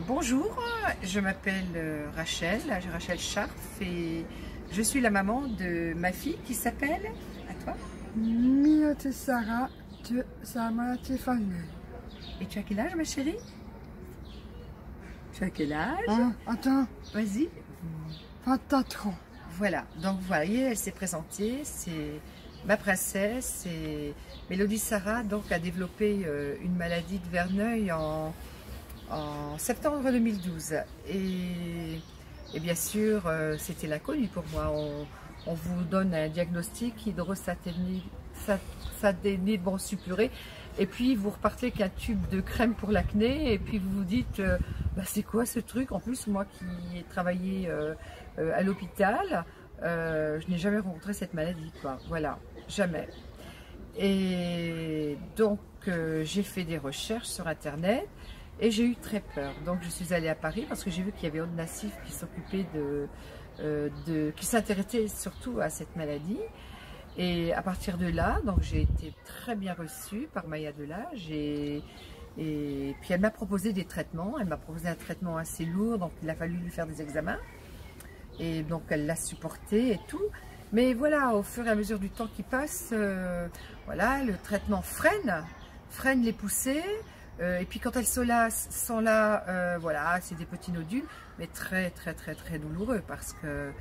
Bonjour, je m'appelle Rachel Scharf et je suis la maman de ma fille qui s'appelle, à toi? Minotti Sarah de Samara Tiffany. Et tu as quel âge ma chérie? Tu as quel âge? Ah, attends, Vas-y. 24 ans. Voilà, donc vous voyez, elle s'est présentée, c'est ma princesse et Mélodie Sarah donc a développé une maladie de Verneuil en septembre 2012 et bien sûr c'était l'inconnu pour moi. On vous donne un diagnostic hydrosaténide bon suppuré et puis vous repartez avec un tube de crème pour l'acné et puis vous vous dites c'est quoi ce truc? En plus moi qui ai travaillé à l'hôpital, je n'ai jamais rencontré cette maladie quoi, voilà, jamais. Et donc j'ai fait des recherches sur internet et j'ai eu très peur. Donc je suis allée à Paris parce que j'ai vu qu'il y avait Aude Nassif qui s'occupait qui s'intéressait surtout à cette maladie. Et à partir de là, donc j'ai été très bien reçue par Maya Delage et puis elle m'a proposé des traitements. Elle m'a proposé un traitement assez lourd, donc il a fallu lui faire des examens. Et donc elle l'a supporté et tout. Mais voilà, au fur et à mesure du temps qui passe, voilà, le traitement freine les poussées. Et puis quand elles sont là, voilà, c'est des petits nodules, mais très douloureux parce que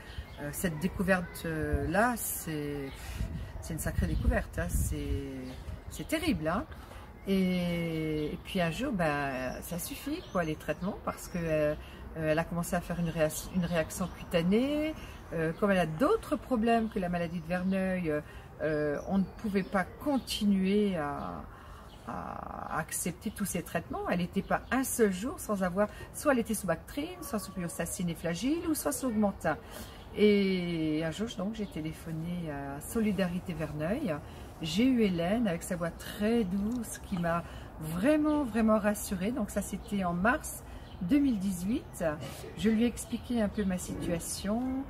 cette découverte là, c'est une sacrée découverte, hein, c'est terrible, hein. Et puis un jour, ça suffit quoi, les traitements, parce que elle a commencé à faire une réaction cutanée. Comme elle a d'autres problèmes que la maladie de Verneuil, on ne pouvait pas continuer à accepter tous ces traitements. Elle n'était pas un seul jour sans avoir, soit elle était sous Bactrim, soit sous pyostacine et Flagyl, ou soit sous Augmentin. Et un jour donc j'ai téléphoné à Solidarité Verneuil. J'ai eu Hélène avec sa voix très douce qui m'a vraiment rassurée. Donc ça c'était en mars 2018. Je lui ai expliqué un peu ma situation.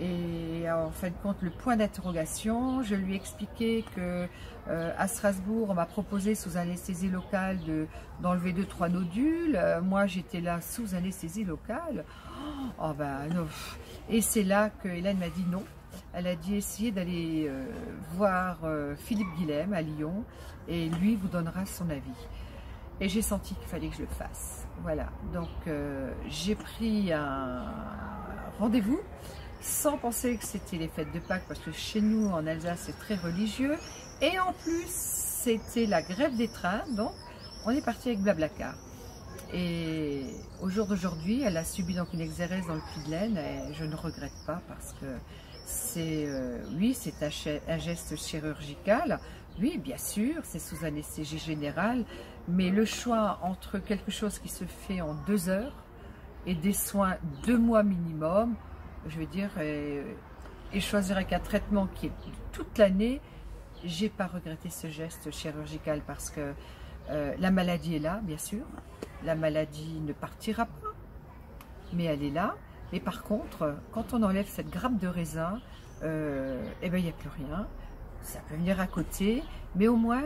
Et en fin de compte, le point d'interrogation, je lui ai expliqué que à Strasbourg, on m'a proposé sous anesthésie locale d'enlever 2-3 nodules. Moi, j'étais là sous anesthésie locale. Oh non. Et c'est là que Hélène m'a dit non. Elle a dit essayer d'aller voir Philippe Guilhem à Lyon et lui vous donnera son avis. Et j'ai senti qu'il fallait que je le fasse. Voilà, donc j'ai pris un rendez-vous sans penser que c'était les fêtes de Pâques, parce que chez nous en Alsace c'est très religieux, et en plus c'était la grève des trains, donc on est parti avec Blablacar. Et au jour d'aujourd'hui, elle a subi donc une exérèse dans le pli de laine, et je ne regrette pas parce que c'est, oui, c'est un geste chirurgical, oui bien sûr, c'est sous anesthésie générale, mais le choix entre quelque chose qui se fait en 2 heures et des soins 2 mois minimum, je veux dire, et choisir avec un traitement qui est toute l'année, j'ai pas regretté ce geste chirurgical parce que la maladie est là, bien sûr, la maladie ne partira pas, mais elle est là. Mais par contre, quand on enlève cette grappe de raisin, il n'y a plus rien, ça peut venir à côté, mais au moins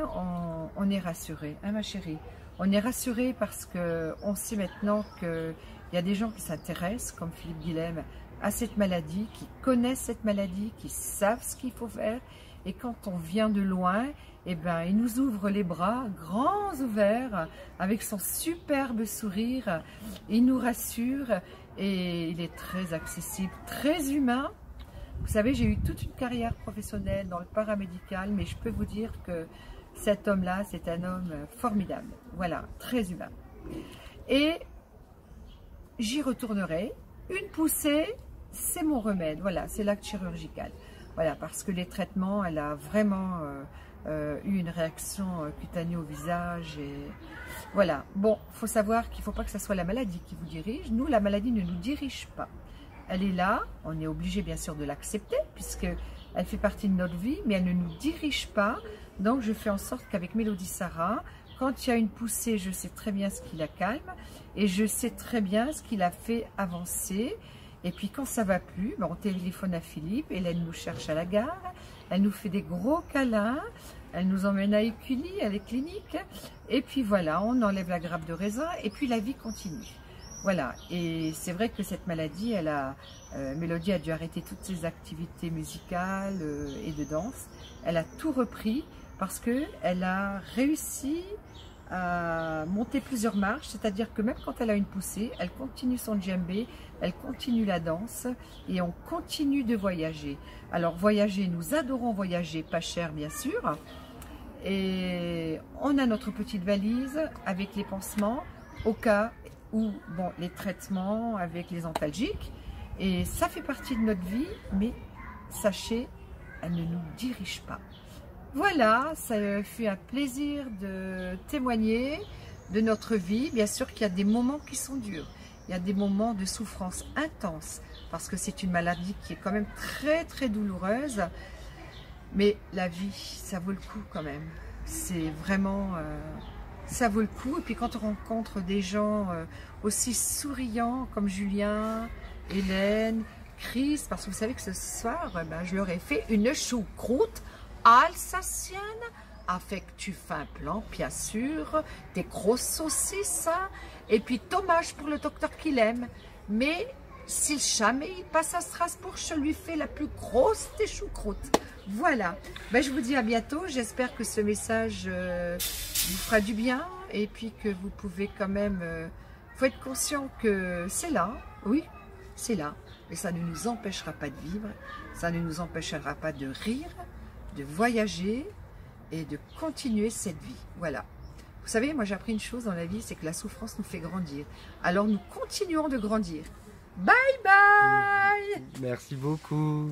on est rassuré, hein ma chérie, on est rassuré parce qu'on sait maintenant qu'il y a des gens qui s'intéressent, comme Philippe Guilhem, à cette maladie, qui connaissent cette maladie, qui savent ce qu'il faut faire. Et quand on vient de loin, il nous ouvre les bras, grands ouverts, avec son superbe sourire. Il nous rassure et il est très accessible, très humain. Vous savez, j'ai eu toute une carrière professionnelle dans le paramédical, mais je peux vous dire que cet homme-là, c'est un homme formidable. Voilà, très humain. Et j'y retournerai. Une poussée, c'est mon remède, voilà, c'est l'acte chirurgical. Voilà, parce que les traitements, elle a vraiment eu une réaction cutanée au visage. Et voilà, bon, il faut savoir qu'il ne faut pas que ce soit la maladie qui vous dirige. Nous, la maladie ne nous dirige pas. Elle est là, on est obligé bien sûr de l'accepter, puisqu'elle fait partie de notre vie, mais elle ne nous dirige pas. Donc je fais en sorte qu'avec Mélodie Sarah, quand il y a une poussée, je sais très bien ce qui la calme, et je sais très bien ce qui la fait avancer. Et puis quand ça va plus, on téléphone à Philippe, Hélène nous cherche à la gare, elle nous fait des gros câlins, elle nous emmène à Écully, à les cliniques, et puis voilà, on enlève la grappe de raisin, et puis la vie continue. Voilà, et c'est vrai que cette maladie, Mélodie a dû arrêter toutes ses activités musicales et de danse. Elle a tout repris parce qu'elle a réussi à monter plusieurs marches, c'est-à-dire que même quand elle a une poussée, elle continue son djembé, elle continue la danse et on continue de voyager. Alors voyager, nous adorons voyager, pas cher bien sûr, et on a notre petite valise avec les pansements au cas où, bon, les traitements avec les antalgiques, et ça fait partie de notre vie, mais sachez, elle ne nous dirige pas. Voilà, ça fut un plaisir de témoigner de notre vie. Bien sûr qu'il y a des moments qui sont durs, il y a des moments de souffrance intense, parce que c'est une maladie qui est quand même très très douloureuse, mais la vie, ça vaut le coup quand même. C'est vraiment... ça vaut le coup. Et puis quand on rencontre des gens aussi souriants comme Julien, Hélène, Chris, parce que vous savez que ce soir, ben, je leur ai fait une choucroute alsacienne avec du vin blanc, bien sûr, des grosses saucisses, hein, et puis dommage pour le docteur qu'il aime. Mais si jamais il passe à Strasbourg, je lui fais la plus grosse des choucroutes. Voilà, ben, je vous dis à bientôt. J'espère que ce message vous fera du bien et puis que vous pouvez quand même, faut être conscient que c'est là, oui, c'est là, mais ça ne nous empêchera pas de vivre, ça ne nous empêchera pas de rire, de voyager et de continuer cette vie. Voilà. Vous savez, moi j'ai appris une chose dans la vie, c'est que la souffrance nous fait grandir. Alors nous continuons de grandir. Bye bye. Merci beaucoup.